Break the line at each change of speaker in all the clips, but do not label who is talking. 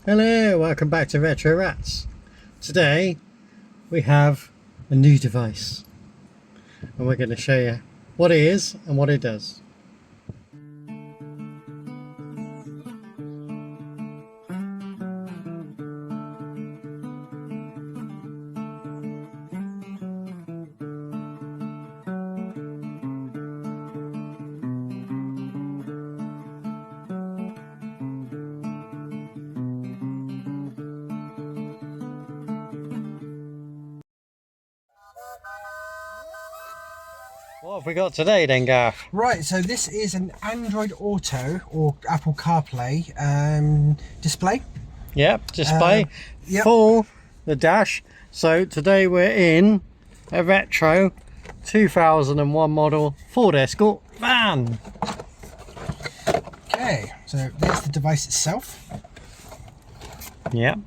Hello, welcome back to Retro Rats. Today we have a new device and we're going to show you what it is and what it does. What have we got today then, Gareth?
Right, so this is an Android Auto or Apple CarPlay display.
Yep, display.
Yep.
For the dash. So today we're in a retro 2001 model Ford Escort van.
Okay, so there's the device itself.
Yep.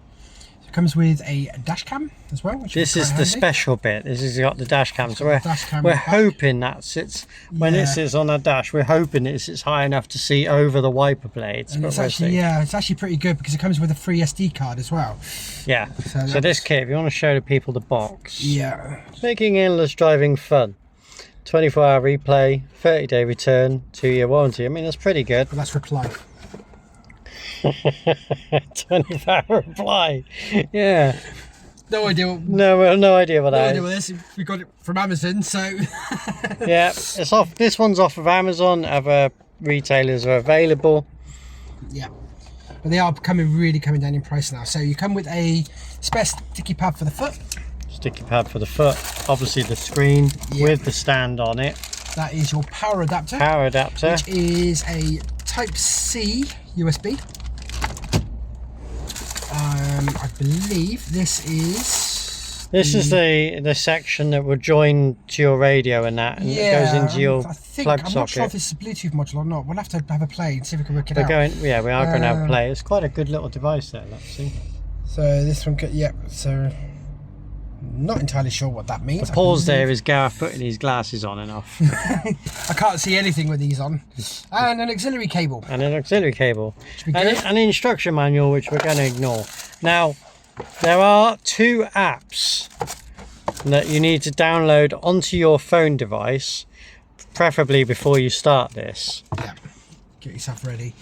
It comes with a dash cam as well. Which
This is the special bit. This has got the dash cam. So we're
back.
hoping that sits when it sits on a dash. We're hoping it sits high enough to see over the wiper blades.
And it's actually it's actually pretty good because it comes with a free SD card as well.
Yeah. So this kit, if you want to show the people the box.
Yeah.
Making endless driving fun. 24-hour replay, 30-day return, 2-year warranty. I mean, that's pretty good.
But that's reply.
24-hour reply. Yeah.
No idea.
No idea what that is.
No idea what this. We got it from Amazon, so.
Yeah, it's off. This one's off of Amazon. Other retailers are available.
Yeah, but they are really coming down in price now. So you come with a spare sticky pad for the foot.
Sticky pad for the foot. Obviously the screen with the stand on it.
That is your power adapter.
Power adapter.
Which is a Type-C USB. I believe this is
the section that will join to your radio and that, and it goes into your plug socket.
I'm not sure if this is a Bluetooth module or not. We'll have to have a play and see if we can work it out.
We are going to have a play. It's quite a good little device there, let's see.
So this one, so not entirely sure what that means.
The pause there is Gareth putting his glasses on and off.
I can't see anything with these on. And an auxiliary cable.
And an auxiliary cable. And an instruction manual, which we're going to ignore. Now, there are 2 apps that you need to download onto your phone device, preferably before you start this.
Yeah, get yourself ready.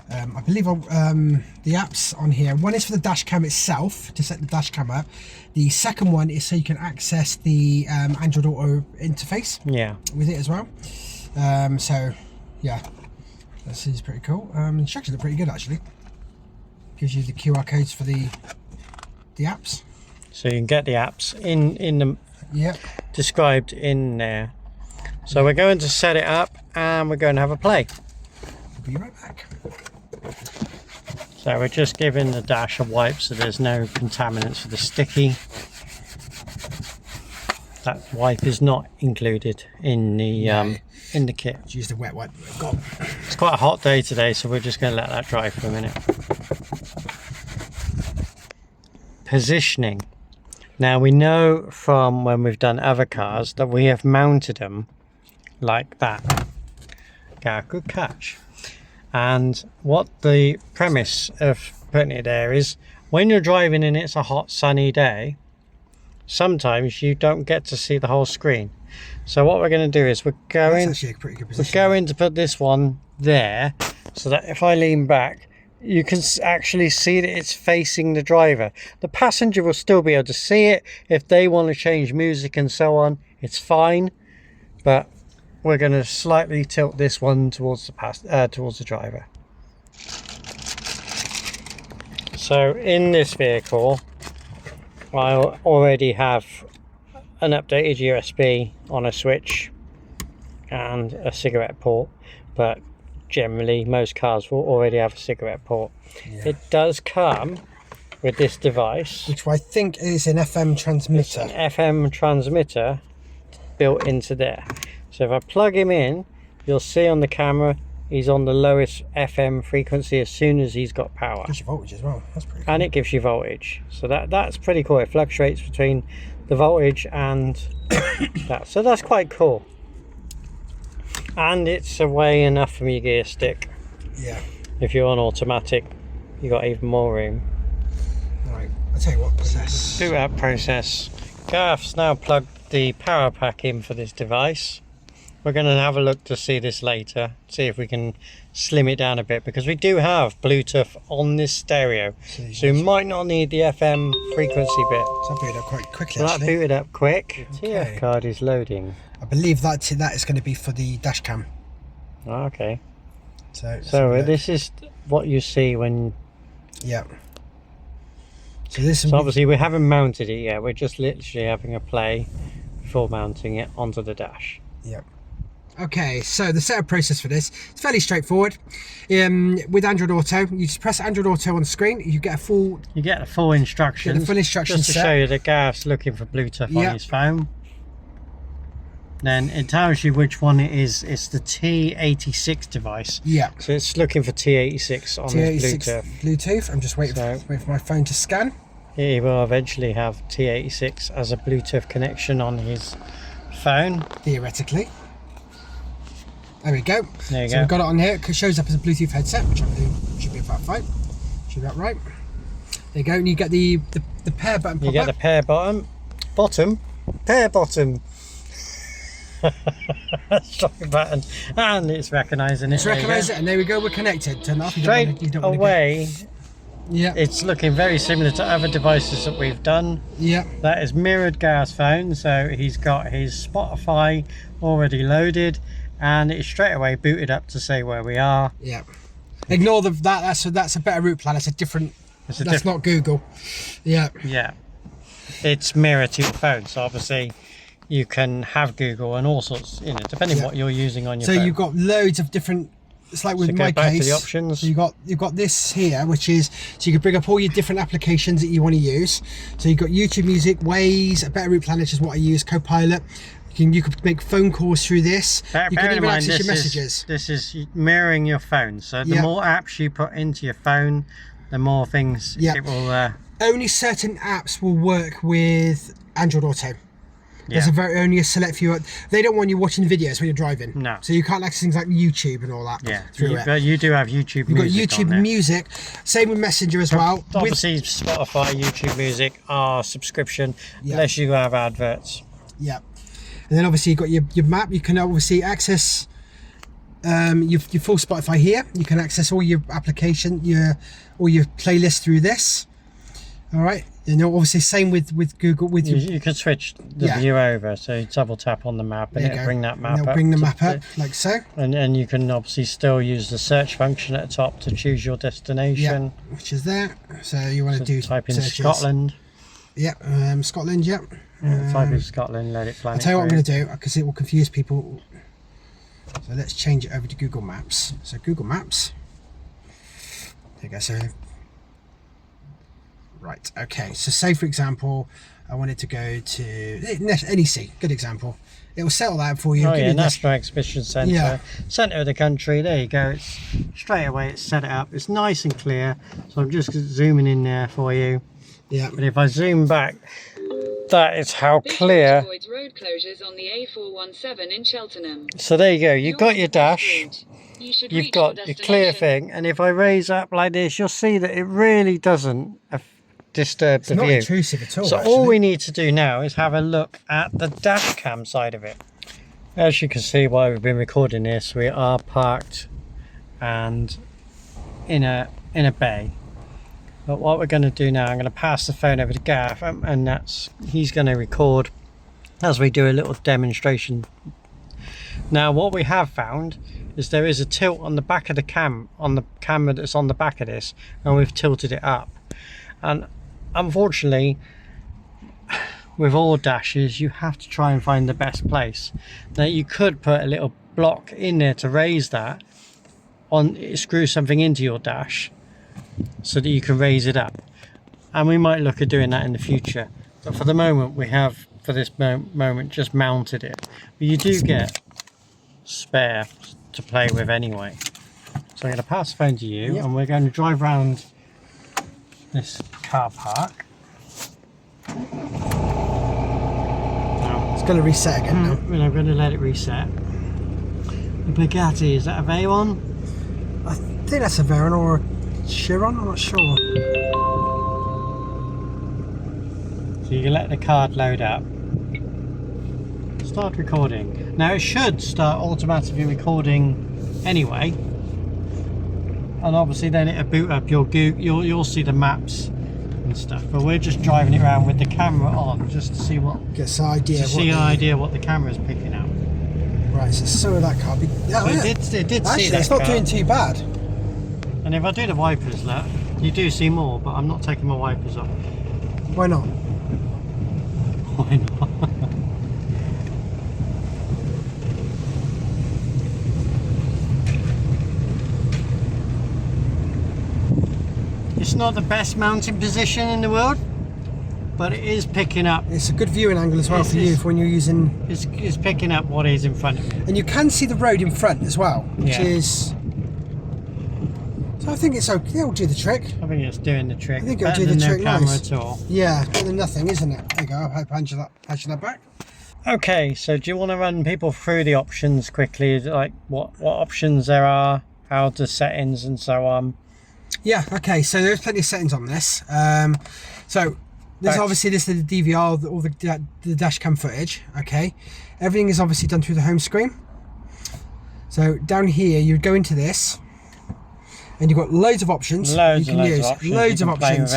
I believe the apps on here, one is for the dash cam itself, to set the dash cam up. The second one is so you can access the Android Auto interface with it as well. So yeah, this is pretty cool. Instructions are pretty good actually. Gives you the QR codes for the apps. So you can get the apps in the described in there. So we're going to set it up and we're going to have a play. We'll be right back.
So we're just giving the dash a wipe so there's no contaminants for the sticky. That wipe is not included in the kit.
Let's use the wet wipe we've got.
It's quite a hot day today, so we're just going to let that dry for a minute. Positioning. Now we know from when we've done other cars that we have mounted them like that. Good catch. And what the premise of putting it there is, when you're driving and it's a hot sunny day, sometimes you don't get to see the whole screen. So what we're going to do is we're going to put this one there, so that if I lean back, you can actually see that it's facing the driver. The passenger will still be able to see it. If they want to change music and so on, it's fine. But we're going to slightly tilt this one towards the driver. So in this vehicle, I already have an updated USB on a switch and a cigarette port, but generally most cars will already have a cigarette port. It does come with this device,
which I think is an FM transmitter.
It's an FM transmitter built into there. So if I plug him in, you'll see on the camera he's on the lowest FM frequency as soon as he's got power.
It gives you voltage as well. That's pretty cool.
And it gives you voltage. So that's pretty cool. It fluctuates between the voltage and that. So that's quite cool. And it's away enough from your gear stick.
Yeah.
If you're on automatic, you got even more room.
Right, I'll tell you what, process.
Boot up process. Gareth's now plugged the power pack in for this device. We're going to have a look to see this later, see if we can slim it down a bit, because we do have Bluetooth on this stereo, so we might not need the FM frequency bit.
So I booted up quite quickly.
Well, that booted up quick.
Okay.
TF card is loading.
I believe that is going to be for the dash cam.
Oh, okay.
So
this is what you see when.
Yeah. So this.
So obviously we haven't mounted it yet. We're just literally having a play before mounting it onto the dash.
Yep. Okay, so the setup process for this is fairly straightforward. With Android Auto, you just press Android Auto on the screen. You get a full.
You get the full instructions.
The full instructions
just to show you that Gareth's looking for Bluetooth on his phone. Then it tells you which one it is. It's the T86 device.
Yeah.
So it's looking for T86 on his Bluetooth.
Bluetooth. I'm just waiting for my phone to scan.
He will eventually have T86 as a Bluetooth connection on his phone.
Theoretically. There we go.
There you
so
go.
We've got it on here. It shows up as a Bluetooth headset, which I believe should be about fine. Should be about right. There you go. And you get the pair button.
You get the pair button. Pair bottom. Sorry button. And it's recognising it.
It's recognising it, and there we go. We're connected. Turn off.
Straight away.
Yeah.
It's looking very similar to other devices that we've done.
Yeah.
That is mirrored Gareth's phone, so he's got his Spotify already loaded, and it's straight away booted up to say where we are.
Yeah. Ignore that's a better route plan. It's a different. That's not Google. Yeah.
Yeah. It's mirrored to your phone, so obviously you can have Google and all sorts, depending what you're using on your phone.
So you've got loads of different. It's like with my
back
case.
to the options.
So you've got this here, which is so you can bring up all your different applications that you want to use. So you've got YouTube Music, Waze, a better route plan, which is what I use, Copilot. You could make phone calls through this. You can even access your messages.
This is mirroring your phone. So the more apps you put into your phone, the more things it will.
Only certain apps will work with Android Auto. There's only a select few. They don't want you watching videos when you're driving. No. So you can't access things like YouTube and all that. Yeah.
But you do have YouTube Music.
You've got YouTube Music. Same with Messenger as well.
Obviously, Spotify, YouTube Music are subscription unless you have adverts.
Yeah. And then obviously you've got your map. You can obviously access your full Spotify here. You can access all your application, all your playlists through this. All right. And obviously same with Google.
You can switch the view over, so you double tap on the map and it'll bring that map up.
Bring the map up like so.
And you can obviously still use the search function at the top to choose your destination.
Yeah, which is there. So you want to do
type in
searches.
Scotland.
Yep, Scotland. Yep.
Type in Scotland. Let it plan.
I'll tell you what I'm going to do because it will confuse people. So let's change it over to Google Maps. So Google Maps. There you go. So. Right, okay, so say for example, I wanted to go to NEC, good example. It will settle that for you.
Oh yeah, National Exhibition Centre, centre of the country, there you go. It's straight away, it's set it up. It's nice and clear, so I'm just zooming in there for you. Yeah. But if I zoom back, that is how clear.
Avoids road closures on the A417 in Cheltenham.
So there you go, you've got your dash. You've got your clear thing, and if I raise up like this, you'll see that it really doesn't disturb the view.
It's not intrusive at all.
So all we need to do now is have a look at the dash cam side of it. As you can see while we've been recording this, we are parked and in a bay. But what we're going to do now, I'm going to pass the phone over to Gareth, and he's going to record as we do a little demonstration. Now what we have found is there is a tilt on the back of the camera that's on the back of this, and we've tilted it up. And unfortunately, with all dashes, you have to try and find the best place. Now you could put a little block in there to raise that, screw something into your dash so that you can raise it up. And we might look at doing that in the future. But for the moment, we have, for this moment, just mounted it. But you do get spare to play with anyway. So I'm going to pass the phone to you, and we're going to drive around this car park.
Now, it's going to reset again now.
And I'm going to let it reset. The Bugatti, is that a Veyron?
I think that's a Veyron or a Chiron, I'm not sure.
So you can let the card load up. Start recording. Now it should start automatically recording anyway. And obviously then it'll boot up your you'll see the maps and stuff. But we're just driving it around with the camera on just to see what
Gets an idea.
What the camera's picking up.
Right, so some of that car.
It did
Actually,
see that
it's not
car.
doing too bad.
And if I do the wipers, look, you do see more, but I'm not taking my wipers off.
Why not?
Why not? It's not the best mounting position in the world, but it is picking up.
It's a good viewing angle as well for you for when you're using.
It's picking up what is in front of me.
And you can see the road in front as well, which is. So I think it's okay. It'll do the trick.
I think it's doing the trick.
I think it'll do the trick.
No camera
Nice.
at all.
Yeah, better than nothing, isn't it? There you go. I'll punch that back.
Okay, so do you want to run people through the options quickly, like what options there are, how to settings and so on?
Yeah. Okay. So there's plenty of settings on this. So there's obviously this is the DVR, all the dash cam footage. Okay. Everything is obviously done through the home screen. So down here, you go into this, and you've got loads of options you can use. Loads of options.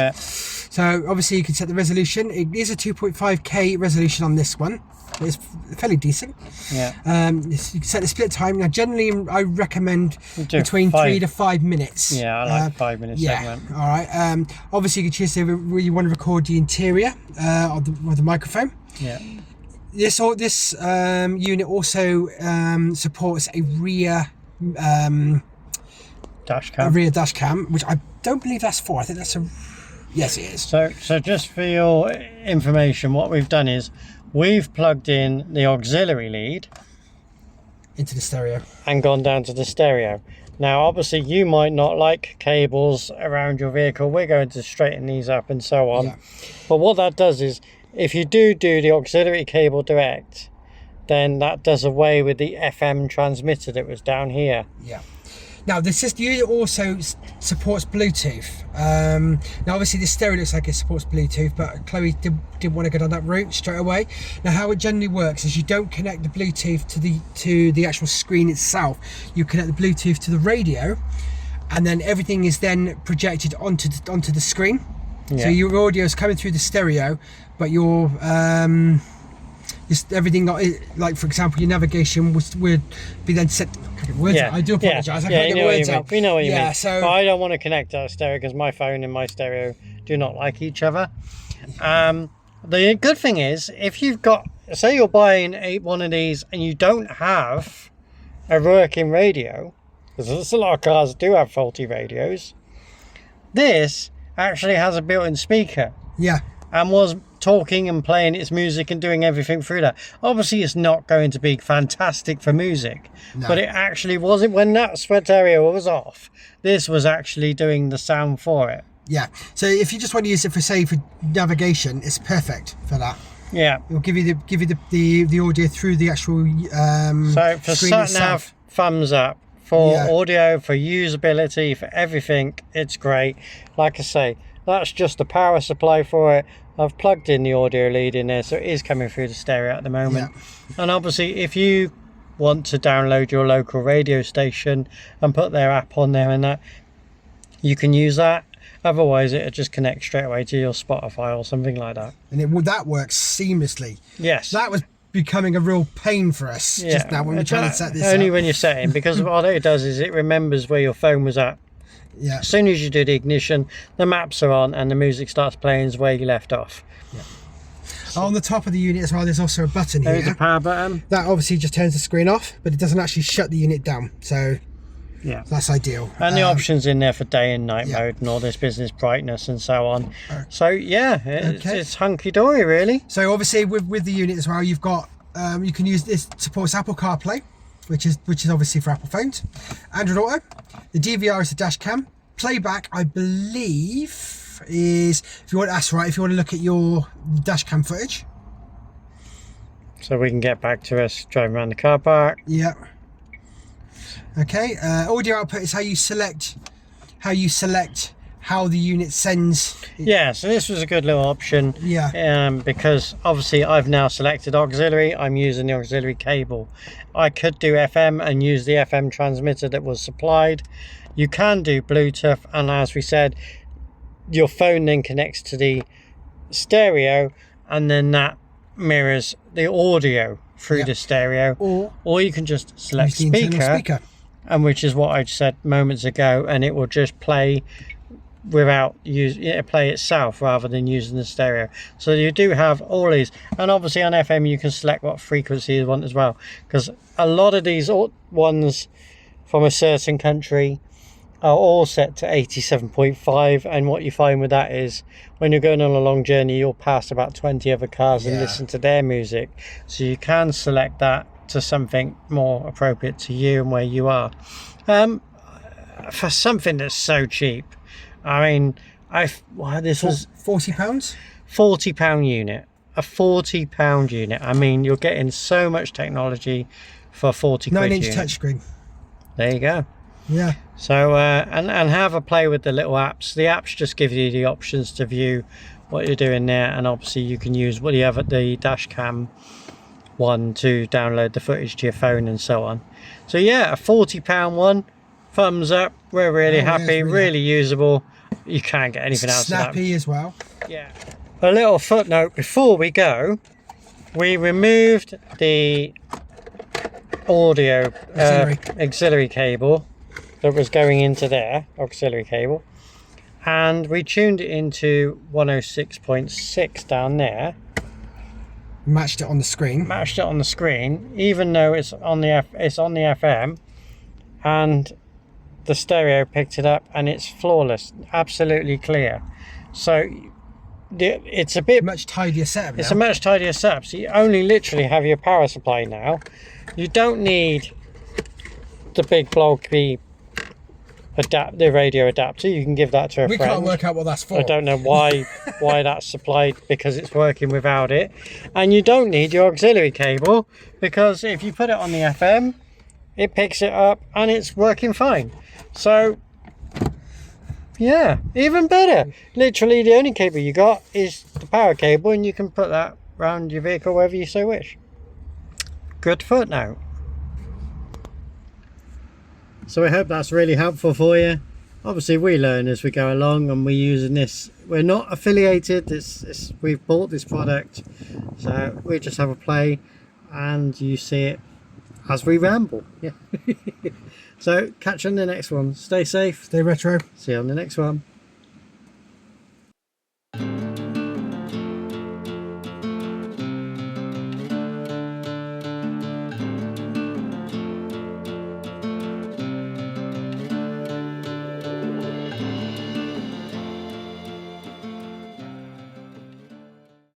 So obviously you can set the resolution. It is a 2.5K resolution on this one. It's fairly decent.
Yeah.
You can set the split time. Now generally I recommend between 3 to 5 minutes.
Yeah, I like 5 minutes segment.
All right. Obviously you can choose where you want to record the interior of the microphone.
Yeah.
This unit also supports a rear
dash cam.
A rear dash cam, which I don't believe that's for. I think that's a. Yes, it is.
So just for your information, what we've done is we've plugged in the auxiliary lead
into the stereo
and gone down to the stereo. Now obviously you might not like cables around your vehicle. We're going to straighten these up and so on.
Yeah.
But what that does is if you do the auxiliary cable direct, then that does away with the FM transmitter that was down here.
Yeah. Now this unit also supports Bluetooth. Now obviously this stereo looks like it supports Bluetooth, but Chloe didn't want to go down that route straight away. Now how it generally works is you don't connect the Bluetooth to the actual screen itself. You connect the Bluetooth to the radio, and then everything is then projected onto the screen. Yeah. So your audio is coming through the stereo, but your just everything, like for example your navigation would be then set. I do apologise. I can't get words out.
We know what you mean.
So
but I don't want to connect to a stereo because my phone and my stereo do not like each other. The good thing is, if you've got, say you're buying one of these and you don't have a working radio, because there's a lot of cars that do have faulty radios, this actually has a built-in speaker.
Yeah. And
was talking and playing its music and doing everything through that. Obviously it's not going to be fantastic for music, but it actually wasn't. When that stereo was off, this was actually doing the sound for it.
Yeah, so if you just want to use it for, say, for navigation, it's perfect for that.
Yeah,
it'll give you the audio through the actual
so for
screen
sat
itself.
nav, thumbs up. For audio, for usability, for everything, it's great. Like I say, that's just the power supply for it. I've plugged in the audio lead in there, so it is coming through the stereo at the moment. Yeah. And obviously, if you want to download your local radio station and put their app on there and that, you can use that. Otherwise, it'll just connect straight away to your Spotify or something like that.
And that works seamlessly.
Yes.
That was becoming a real pain for us just now when we're trying to set this up.
Only when you're setting, because what it does is it remembers where your phone was at.
Yeah.
As soon as you do the ignition, the maps are on and the music starts playing where you left off.
Yeah. On the top of the unit as well, there's also a button here.
There's a power button.
That obviously just turns the screen off, but it doesn't actually shut the unit down. So yeah, that's ideal.
And the options in there for day and night mode and all this business brightness and so on. So yeah, it's hunky dory really.
So obviously with the unit as well, you've got you can use this. Supports Apple CarPlay, which is obviously for Apple phones. Android Auto. The DVR is the dash cam. Playback, I believe, is if you want. That's right. If you want to look at your dash cam footage.
So we can get back to us driving around the car park.
Yeah. Okay. Audio output is how you select how the unit sends.
Yeah, so this was a good little option.
Yeah.
Because obviously I've now selected auxiliary. I'm using the auxiliary cable. I could do FM and use the FM transmitter that was supplied. You can do Bluetooth, and as we said, your phone then connects to the stereo, and then that mirrors the audio through the stereo. Or you can just select speaker, and which is what I said moments ago, and it will just play without play itself rather than using the stereo. So you do have all these, and obviously on FM you can select what frequency you want as well, because a lot of these ones from a certain country are all set to 87.5, and what you find with that is when you're going on a long journey you'll pass about 20 other cars and listen to their music, so you can select that to something more appropriate to you and where you are. For something that's so cheap, I mean, this was
£40.
£40 unit, a £40 unit. I mean, you're getting so much technology for 40 quid.
9-inch touchscreen.
There you go.
Yeah.
So and have a play with the little apps. The apps just give you the options to view what you're doing there, and obviously you can use what you have at the dash cam one to download the footage to your phone and so on. So yeah, a £40 one, thumbs up. We're really happy, really usable. You can't get anything else.
Snappy as well.
Yeah. A little footnote before we go: we removed the audio auxiliary cable that was going into there, auxiliary cable, and we tuned it into 106.6 down there.
Matched it on the screen. Even though it's on the FM, and the stereo picked it up, and it's flawless, absolutely clear. So it's a bit much tidier setup now.
It's a much tidier setup. So you only literally have your power supply now. You don't need the big bulky the radio adapter. You can give that to a friend.
We can't work out what that's for.
I don't know why that's supplied, because it's working without it. And you don't need your auxiliary cable, because if you put it on the FM, it picks it up and it's working fine. So yeah, even better. Literally the only cable you got is the power cable, and you can put that around your vehicle wherever you so wish. Good footnote. So I hope that's really helpful for you. Obviously we learn as we go along, and we're using this. We're not affiliated. We've bought this product, so we just have a play, and you see it as we ramble. Yeah. So catch you on the next one. Stay safe.
Stay retro.
See you on the next one.